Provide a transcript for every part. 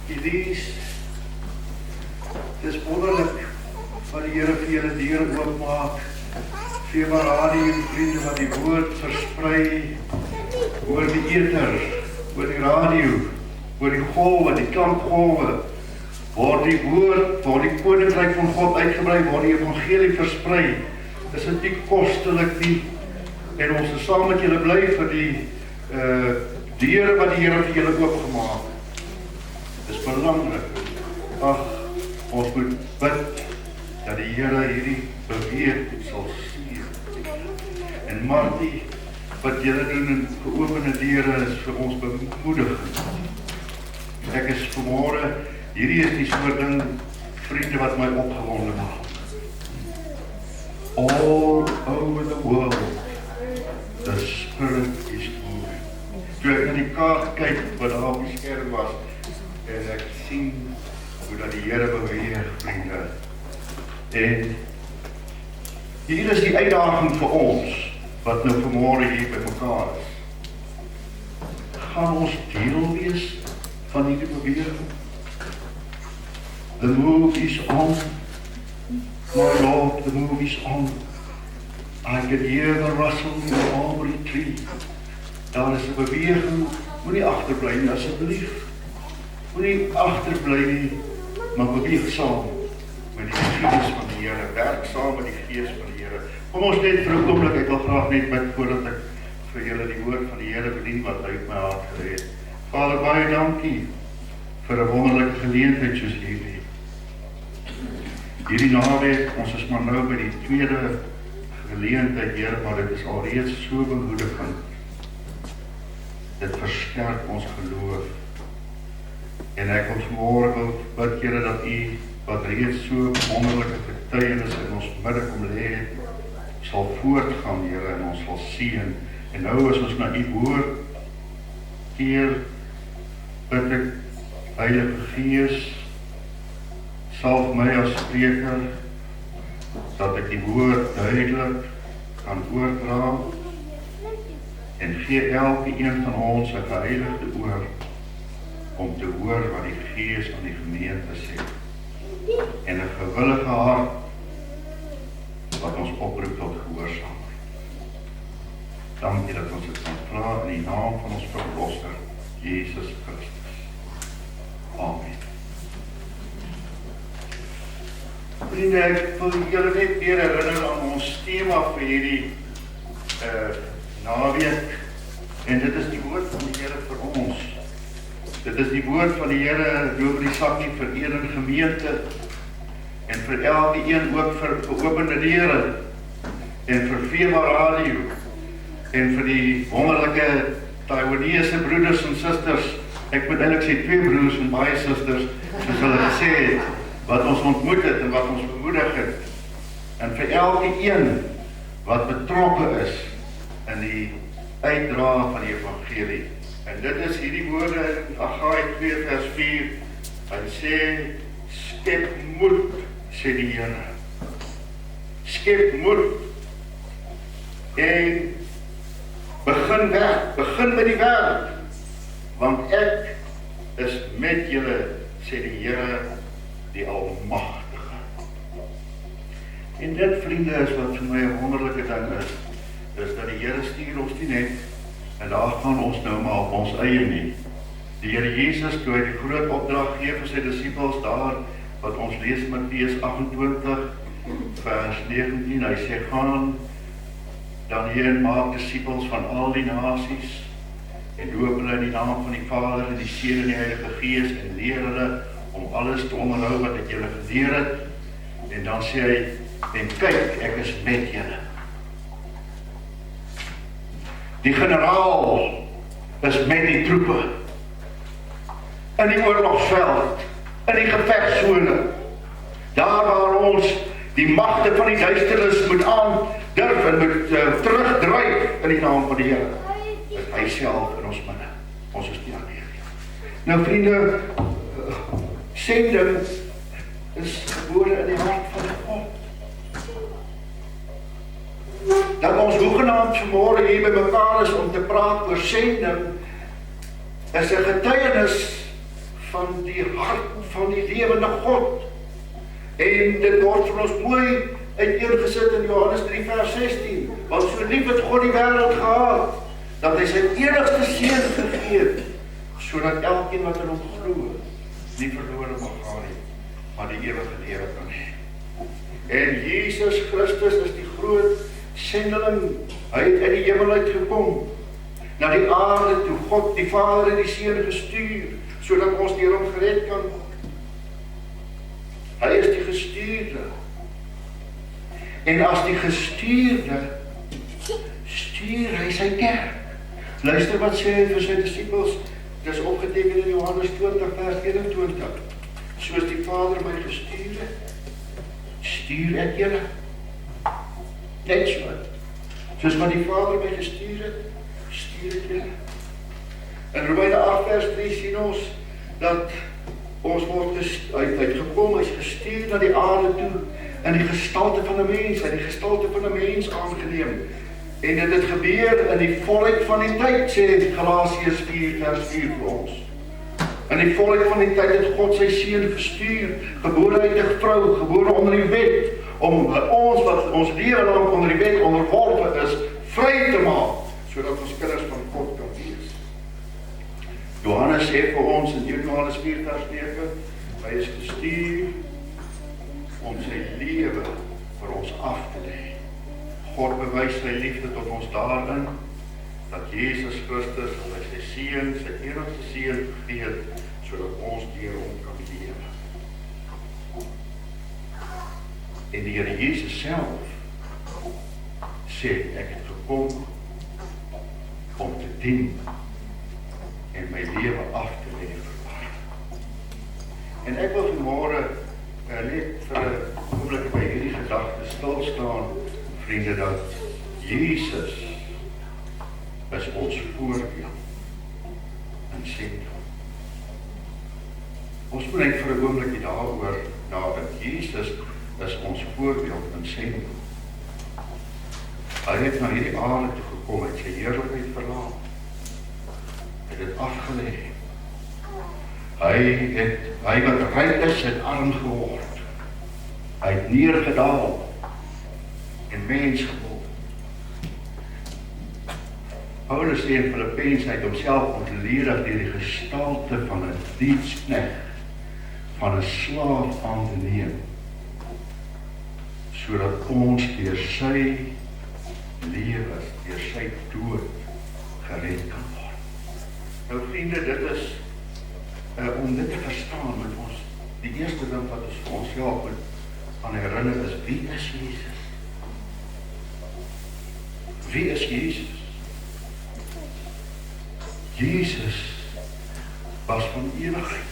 Elise, het is wonderlik wat die Here vir julle deure oopmaak. Vir radio en vriende wat die woord versprei oor die eter, oor die radio, oor die golwe, die klankgolwe, waar die woord, waar die koninkryk van God uitgebrei, waar die evangelie versprei. Is dit nie kostelik nie, en ons is saam met julle bly vir die deure wat die Here vir julle oopgemaak. Dis belangrik. Ag, ons moet bid dat die Here hierdie beweeg sal stuur. En Martie, wat julle doen in geopende deure is vir ons bemoediging. Ek is vanmôre, hierdie is die soort ding, vriende, wat my opgewonde maak. All over the world, the Spirit is moving. Toe ek in die kaart kyk wat daar op die skerm was, en ek sien hoe dat die Here beweeg, vriende. En hier is die uitdaging vir ons, wat nou vanmôre hier by mekaar is. Gaan ons deel wees van hierdie beweging? The move is on. My Lord, the move is on. I can hear the rustle in the mulberry tree. Daar is 'n beweging, moenie agterbly nie, asseblief. Moenie agterbly nie, maar beweeg saam met die Gees van die Here, werk saam met die Gees van die Here. Kom ons net vir 'n oomblik, ek wil graag net bid voordat ek vir julle die woord van die Here bedien wat hy op my hart gelê het. Vader, baie dankie vir 'n wonderlike geleentheid soos hierdie. Hierdie naweek, ons is maar nou by die tweede geleentheid, Here, maar dit is alreeds so bemoedigend. Dit versterk ons geloof. En ek wil vanmôre bid, Here, dat U, wat reeds so wonderlike getuienis in ons midde kom lê het, sal voortgaan, Here, en ons sal sien. En nou as ons na U woord keer, bid ek, Heilige Gees, salf my as spreker, dat ek die woord duidelik kan oordra, en gee elke een van ons 'n geheiligde oor, om te hoor wat die Gees aan die gemeente sê, en 'n gewillige hart, wat ons oproep tot gehoorsaamheid. Dankie dat ons dit kan vra in die naam van ons Verlosser, Jesus Christus. Amen. Vriende, ek wil julle net weer herinner aan ons tema vir hierdie naweek, en dit is die woord van die Here vir ons. Dit is die woord van die Here, oor die sakkie vir een gemeente, en vir elke een ook vir geopende deure, en vir Vema Radio, en vir die wonderlike Taiwanese broeders en susters. Ek moet eintlik sê 2 broers en baie susters, soos hulle gesê het, wat ons ontmoet het en wat ons bemoedig het. En vir elke een wat betrokke is in die uitdra van die evangelie. En dit is hierdie woorde in Haggai 2 vers 4. Hy sê, skep moed, sê die Here. Skep moed. En begin werk, begin met die werk. Want ek is met julle, sê die Here, die Almagtige. En dit, vriende, is wat vir my 'n wonderlike ding is dat die Here stuur ons nie net, en daar gaan ons nou maar op ons eie nie. Die Here Jesus, toe hy die groot opdrag gee vir sy disippels daar, wat ons lees in Matteus 28, vers 19, hy sê, gaan dan heen maak disippels van al die nasies, en doop hulle in die naam van die Vader en die Seun en die Heilige Gees, en leer hulle om alles te onderhou wat ek julle geleer het. En dan sê hy, en kyk, ek is met julle. Die generaal is met die troepe, in die oorlogsveld, in die gevegszone, daar waar ons die magte van die duisternis moet aandurf en moet terugdryf in die naam van die Here. Hy self in ons midde. Ons is nie alleen nie. Nou vriende, sending is gebore in die hart van God. Dat ons hoegenaamd vanmôre hier by mekaar is om te praat oor sending, is 'n getuienis van die hart van die lewende God. En dit word vir ons mooi uiteengesit in Johannes 3 vers 16. Want so lief het God die wêreld gehad, dat hy sy enigste seun gegee het, sodat elkeen wat in hom glo, nie verlore mag gaan nie, maar die ewige lewe kan hê. En Jesus Christus is die groot sendeling. Hy het uit die hemel uitgekom, na die aarde toe. God die Vader het die Seun gestuur, sodat ons deur hom gered kan word. Hy is die gestuurde. En as die gestuurde, stuur hy sy kerk. Luister wat sê hy vir sy disippels, dit is opgeteken in Johannes 20 vers 21. Soos die Vader my gestuur het, stuur ek julle. Net so. Soos wat die Vader my gestuur het, stuur ek julle. In Romeine 8 vers 3 sien ons, dat ons word uitgekom, hy is gestuur na die aarde toe, in die gestalte van 'n mens, in die gestalte van 'n mens aangeneem. En dit het gebeur in die volheid van die tyd, sê Galasiërs 4 vers 4 vir ons. In die volheid van die tyd het God sy seun gestuur, gebore uit 'n vrou, gebore onder die wet, om ons wat ons lewe lank onder die wet onderworpe is, vry te maak, sodat ons kinders van God kan wees. Johannes sê vir ons in Johannes 4 vers 9, hy is gestuur om sy lewe vir ons af te lê. God bewys sy liefde tot ons daarin, dat Jesus Christus, hy sy seun, sy enigste seun gegee het, sodat ons deur hom kan lewe. En die Here Jesus self sê, ek het gekom om te dien en my lewe af te lê vir ander. En ek wil vanmôre net vir 'n oomblik by hierdie gedagte stil staan, vriende, dat Jesus is ons voorbeeld in sentrum. Ons moet net vir 'n oomblik daaroor nadink. Jesus is ons voorbeeld in sentrum. Hy het na hierdie aarde toe gekom, het sy heerlikheid verlaat. Hy het dit afgelê. Hy wat ryk is, het arm geword. Hy het neergedaal en mens geword. Paulus sê in Filippense, hy het homself ontledig deur die gestalte van 'n diensknegt, van 'n slaaf aan te neem, sodat ons deur sy lewe, deur sy dood gered kan word. Nou vriende, dit is om dit te verstaan met ons, die eerste ding wat ons vir onsself moet aan herinner is, wie is Jesus? Wie is Jesus? Jesus was van ewigheid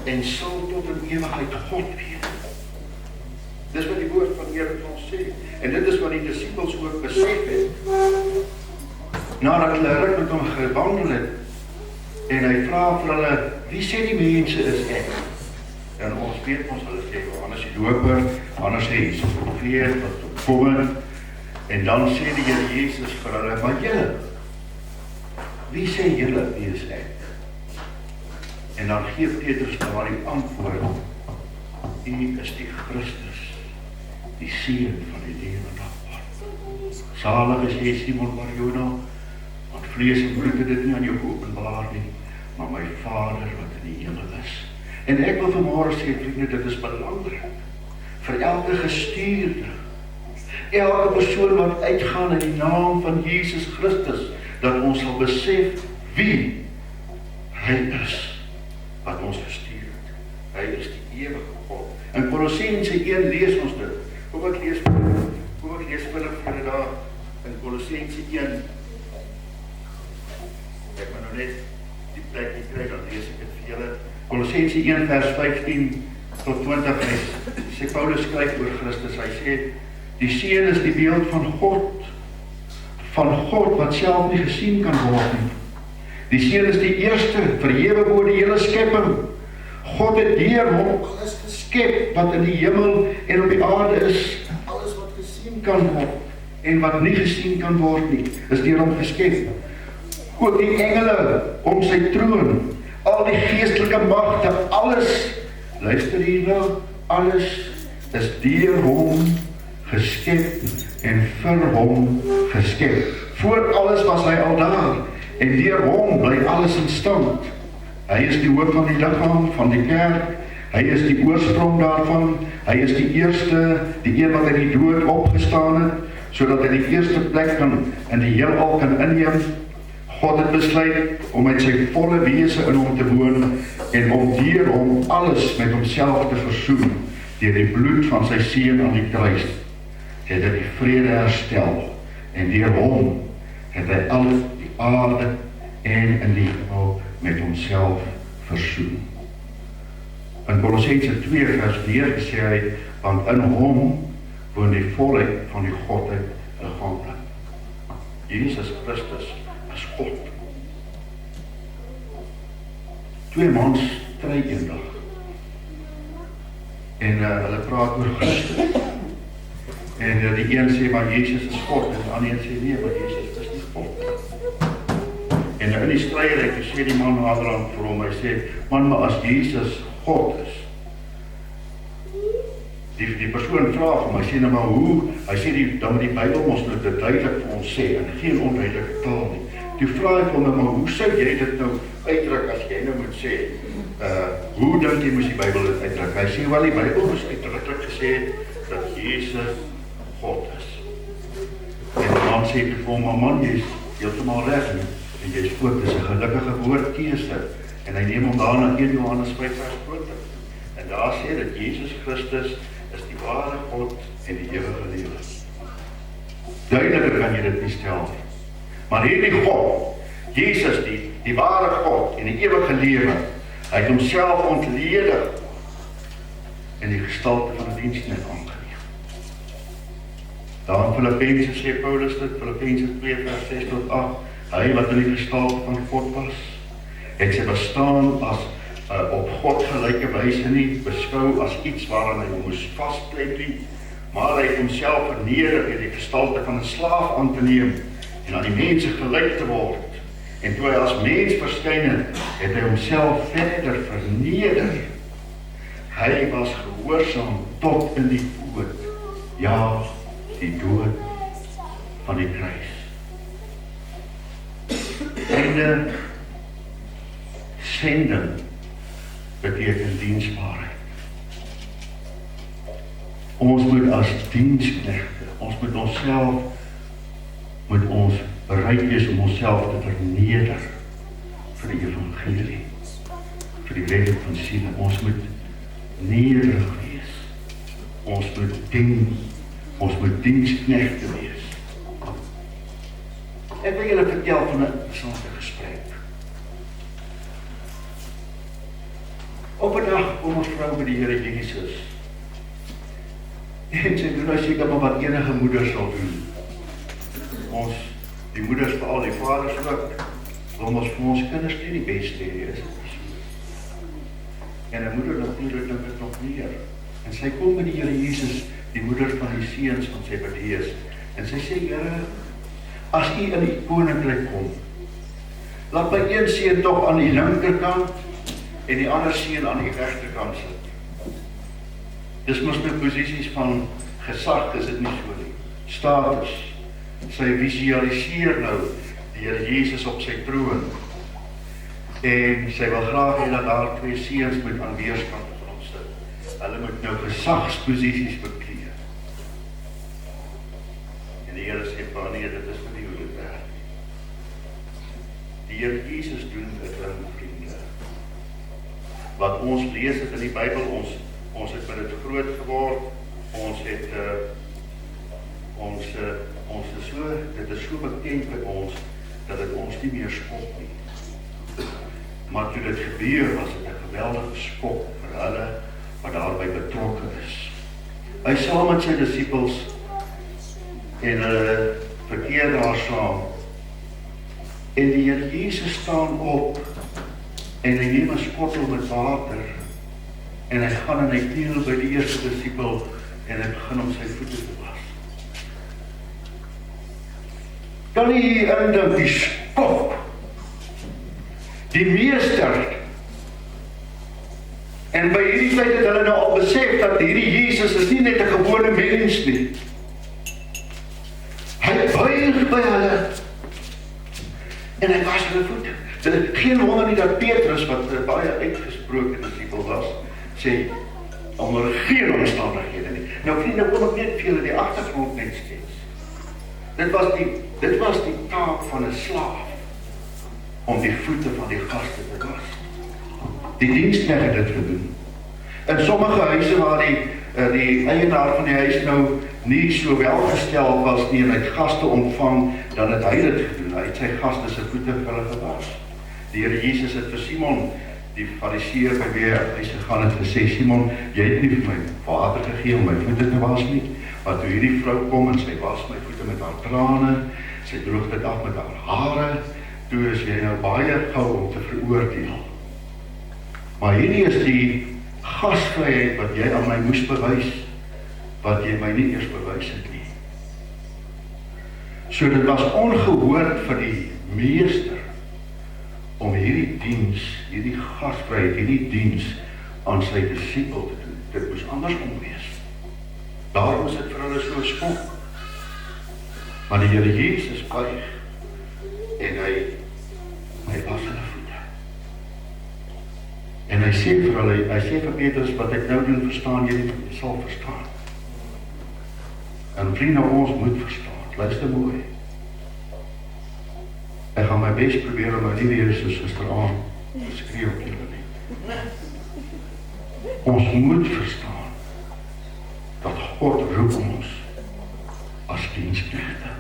en sal tot in ewigheid God wees. Dis wat die woord van Here vir ons sê. En dit is wat die disippels ook besef het. Nadat hulle ruk met hom gewandel het, en hy vra vir hulle, wie sê die mense is ek? En ons weet ons, hulle sê, Johannes die Doper, anders sê Jesus die profeet, wat kom, en dan sê die Here Jesus vir hulle, maar julle, wie sê julle, wie is ek? En dan gee Petrus daar die antwoord, U is die Christus, die Seun van die lewende God. Salig is jy, Simon Barjona, want vlees en bloed het dit nie aan jou geopenbaar nie, maar my Vader wat in die hemel is. En ek wil vanmôre sê, vriende, dit is belangrik vir elke gestuurde, elke persoon wat uitgaan in die naam van Jesus Christus, dat ons sal besef wie hy is wat ons gestuur het. Hy is die ewige God. In Kolossense 1 lees ons dit. Kom ek lees vir julle daar in Kolossense 1. Ek moet nou net die plek nie kry, dan lees ek dit vir julle. Kolossense 1 vers 15 tot 20 sê Paulus skryf oor Christus. Hy sê, die Seun is die beeld van God wat self nie gesien kan word nie. Die Seun is die eerste, verhewe bo die hele skepping. God het deur hom alles geskep wat in die hemel en op die aarde is. Alles wat gesien kan word en wat nie gesien kan word nie, is deur hom geskep. Ook die engele om sy troon, al die geestelike magte, alles, luister hier nou, alles is deur hom geskep en vir hom geskep. Voor alles was hy al daar, en deur hom bly alles in stand. Hy is die hoof van die liggaam, van die kerk, hy is die oorsprong daarvan, hy is die eerste, die een wat uit die dood opgestaan het, sodat hy die eerste plek in die heelal kan inneem. God het besluit om met sy volle wese in hom te woon, en om deur hom alles met homself te versoen, deur die bloed van sy seun aan die kruis, het hy die vrede herstel, en deur hom het hy alles, die aarde en in die hemel met homself versoen. In Kolossense 2 vers 9 sê hy, want in hom woon die volheid van die Godheid liggaamlik. Jesus Christus is God. Twee mans stry eendag. En hulle praat oor Christus. En die een sê, maar Jesus is God. En die ander een sê, nee, maar Jesus is nie God. En in die stryderheid sê die man naderhand vir hom, hy sê, man, maar as Jesus God is, die persoon vraag hom, hy sê nou maar hoe, hy sê dan moet die Bybel ons nou dit duidelik vir ons sê, en geen onduidelike taal nie. Toe vraag ek hom nou maar, hoe sou jy dit nou uitdruk as jy nou moet sê, hoe dink jy moes die Bybel dit uitdruk? Hy sê, wel die Bybel moes uitdruklik gesê dat Jesus God is. En dan sê ek vir hom, maar man, jy is heeltemal reg nie, en jy is voort, dis 'n gelukkige woordkeuse, en hy neem hom daarna 1 Johannes 5 vers 20. En daar sê dat Jesus Christus is die ware God en die ewige lewe. Duideliker kan jy dit nie stel nie. Maar hierdie God, Jesus die ware God en die ewige lewe, hy het homself ontledig in die gestalte van 'n diensknegt aangeneem. Daar in Filippense sê Paulus dit, Filippense 2 vers 6 tot 8, hy wat in die gestalte van God was, het sy bestaan as op God gelyke wyse nie beskou as iets waaraan hy moes vasklep nie, maar hy het homself verneder in die gestalte van 'n slaaf aan te neem en aan die mense gelyk te word. En toe hy as mens verskyn het hy homself verder verneder. Hy was gehoorsaam tot in die dood, ja, die dood van die kruis. Einde sending beteken diensbaarheid. Ons moet as diensknegte, ons moet onsself, moet ons bereid wees om onsself te verneder vir die evangelie, vir die redding van siele. Ons moet nederig wees. Ons moet diensknegte wees. Ek wil julle vertel van 'n interessante gesprek. Op 'n dag kom ons vrou by die Here Jesus. En sy doen nou seker maar wat enige moeder sal doen. Die moeders, veral die vaders ook, wil ons vir ons kinders nie die beste hê, is dit nie. En 'n moeder natuurlik dink dit nog meer. En sy kom by die Here Jesus, die moeder van die seuns van Zebedeus, en sy sê, Here, as u in die koninkryk kom, laat my een seun tog aan die linkerkant en die ander seun aan die regterkant sit. Dis mos nou posisies van gesag, is dit nie so nie. Status. Sy visualiseer nou die Here Jesus op sy troon. En sy wil graag hê dat daar twee seuns moet aan weerskante van hom sit. Hulle moet nou gesagsposisies beklee. En die Here sê, nee, dit is nie hoe dit werk. Die Here Jesus doen dit, vriende. Wat ons lees het in die Bybel, ons het met dit groot geword, dit is so bekend by ons, dat dit ons nie meer skok nie. Maar toe dit gebeur, was dit 'n geweldige skok vir hulle, wat daarbij betrokke is. Hy saam met sy disippels, en hulle verkeer daar saam, en die Here Jesus staan op, en hy neem 'n skottel met water, en hy gaan en hy kniel by die eerste disipel, en hy begin om sy voete te was. Kan jy indink die skok, die meester besef dat hierdie Jesus is nie net 'n gewone mens nie. Hy buig by hulle en hy was hulle voete. Geen wonder nie dat Petrus, wat 'n baie uitgesproke disipel was, sê, onder geen omstandighede nie. Nou vriende, kom ek net vir julle die agtergrond net steeds. Dit was die taak van 'n slaaf, om die voete van die gaste te was. Die diensknegt het dit gedoen. In sommige huise waar die eienaar van die huis nou nie so welgesteld was nie en hy het gaste ontvang, dan het hy dit gedoen. Hy het sy gaste se voete vir hulle gewas. Die Here Jesus het vir Simon, die fariseer by wie hy gegaan het, gesê, Simon, jy het nie vir my water gegee om my voete te was nie, maar toe hierdie vrou kom en sy was my voete met haar trane, sy droog dit af met haar hare, toe is jy nou baie gou om te veroordeel. Maar hierdie is die gasvryheid wat jy aan my moes bewys, wat jy my nie eers bewys het nie. So dit was ongehoord vir die meester om hierdie diens, hierdie gasvryheid, hierdie diens aan sy disipel te doen. Dit moes andersom wees. Daarom is dit vir hulle so skok. Maar die Here Jesus buig en hy was hulle voete. En hy sê vir hulle, hy sê vir Petrus, wat ek nou doen verstaan, jy sal verstaan. En vriende, ons moet verstaan. Luister mooi. Ek gaan my best probeer om my nie weer soos gisteraand skree op julle nie. Ons moet verstaan dat God roep ons as diensknegte.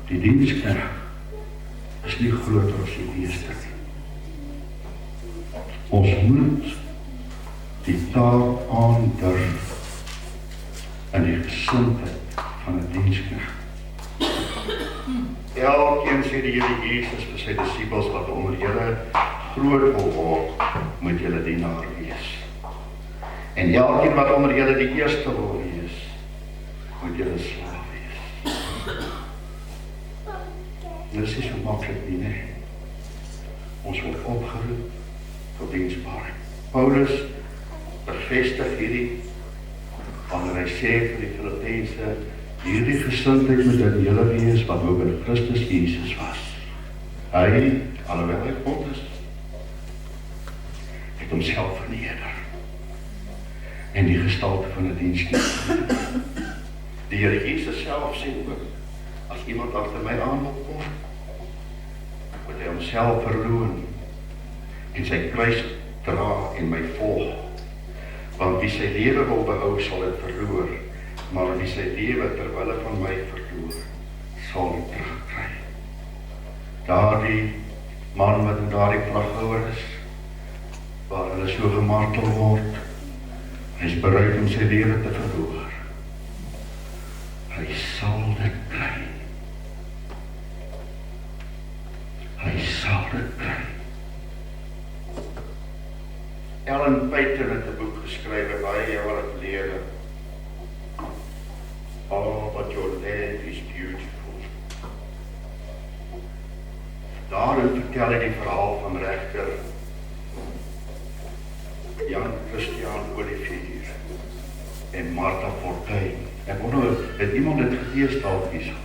Die diensknegt is nie groter as die meester nie. Ons moet die taak aandurf in die gesindheid van 'n diensknegt. Elkeen sê die Here Jesus vir sy disipels, wat onder julle groot wil word, moet julle dienaar wees. En elkeen wat onder julle die eerste wil wees, moet julle slaaf wees. Dit is nie so maklik nie, nee. Ons word opgeroep tot diensbaarheid. Paulus bevestig hierdie, wanneer hy sê vir die Filippense, hierdie gesindheid moet in julle wees wat ook in Christus Jesus was. Hy, alhoewel hy God is, het homself verneder en die gestalte van 'n diensknegt. Die Here Jesus self sê ook, as iemand agter my aan wil kom, moet hy homself verloon en sy kruis dra en my volg. Want wie sy lewe wil behou, sal dit verloor, maar wie sy lewe terwille van my verloor, sal dit terugkry. Daardie man wat in daardie vraghouer is, waar hulle so gemartel word, hy is bereid om sy lewe te verloor. Hy sal dit kry. Hy sal dit kry. Ellen Paton het 'n boek geskryf baie jare gelede. Oh, but your land is beautiful. Daarin vertel hy die verhaal van regter Jan Christian Olivier en Martha Fortuin. Ek wonder, het iemand dit gelees dalk hierso?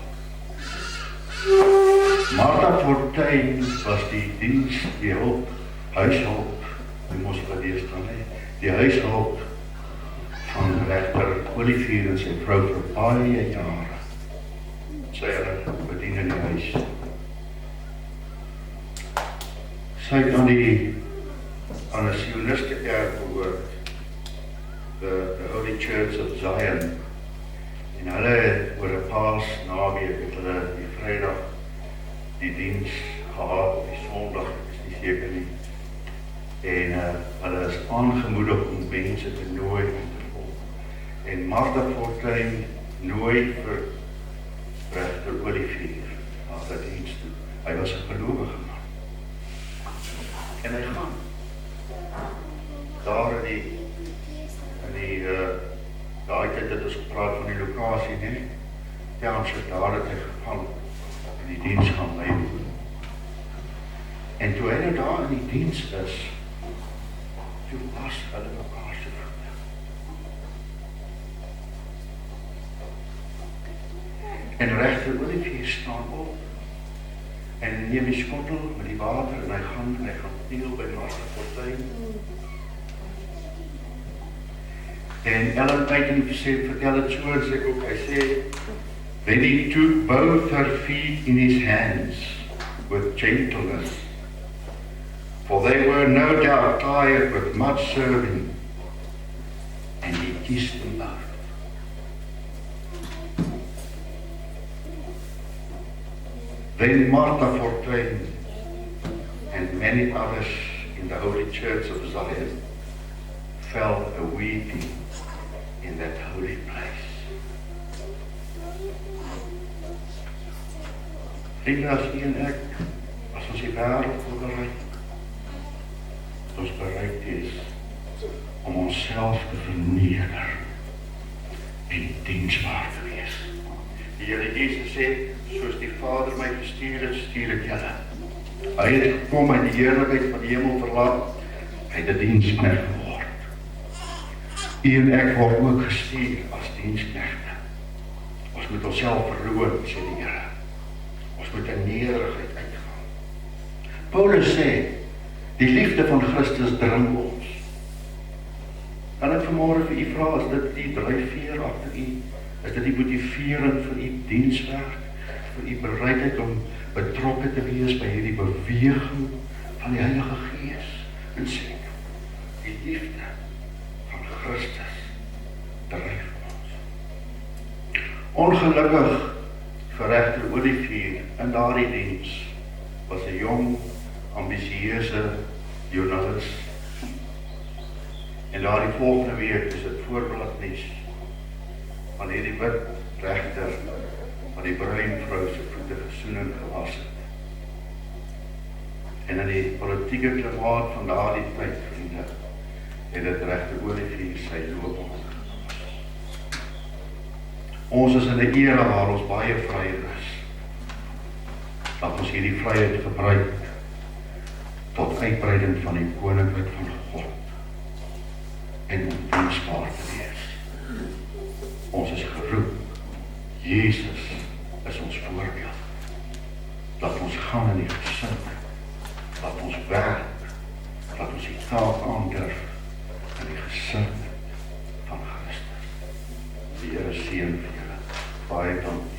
Martha Fortuin was die diens, die hulp, huishulp, die moes gelees dan, die huishulp van regter Olivier en sy vrou vir baie jare. Sy hulle bedien in die huis. Sy het aan 'n Sioniste kerk behoort, the Holy Church of Zion. En hulle oor 'n Paasnaweek het hulle die Vrydag die diens gehad, op die Sondag, ek is nie seker nie. En hulle is aangemoedig om mense te nooi en te volg. En Martha Fortuin nooi vir regter Olivier na sy diens toe. Hy was 'n gelowige man. En hy gaan daar in die daai tyd het ons gepraat van die lokasie, nee? Ja, ons het daar het hy gegaan en die diens gaan bywoon. En toe hy nou daar in die diens is, toe was hulle mekaar se voete. En regter Olivier staan op en neem die skottel met die water en hy gaan kniel by Martha Fortuin. En Ellen Peyton vertel het so en sê ook, hy sê, then he took both her feet in his hands with gentleness, for they were no doubt tired with much serving, and he kissed them both. Then Martha Fortuin and many others in the Holy Church of Zion fell a weeping in that holy place. Vrienden, as u en ek, as ons die wêreld wil bereik, dat ons bereid is om onsself te verneder en diensbaar te wees. Die Here Jesus sê, soos die Vader my gestuur het, stuur ek julle. Hy het gekom en die heerlikheid van die hemel verlaat, hy het 'n diensknegt geword. U en ek word ook gestuur as diensknegte. Ons moet onsself verloon, sê die Here. Ons moet in nederigheid uitgaan. Paulus sê, die liefde van Christus dring ons. Kan ek vanmôre vir u vra, is dit die dryfveer agter u? Is dit die motivering vir u dienswerk? Vir u bereidheid om betrokke te wees by hierdie beweging van die Heilige Gees? En sê, die liefde van Christus dryf ons. Ongelukkig vir regter Olivier in daardie diens was 'n jong, ambisieuse joernalis. En daardie volgende week is dit voorbladnuus van hierdie wit regter van die bruin vrou se voete gesoen en gewas het. En in die politieke klimaat van daardie tyd, vriende, het dit regter Olivier sy loopbaan gewas. Ons is in 'n era waar ons baie vryer is. Laat ons hierdie vryheid gebruik tot uitbreiding van die koninkryk van God en om diensbaar te wees. Ons is geroep. Jesus is ons voorbeeld. Laat ons gaan in die gesin. Laat ons werk. Laat ons die taak aandurf in die gesin van Christus. Die Here seën vir julle. Baie dankie.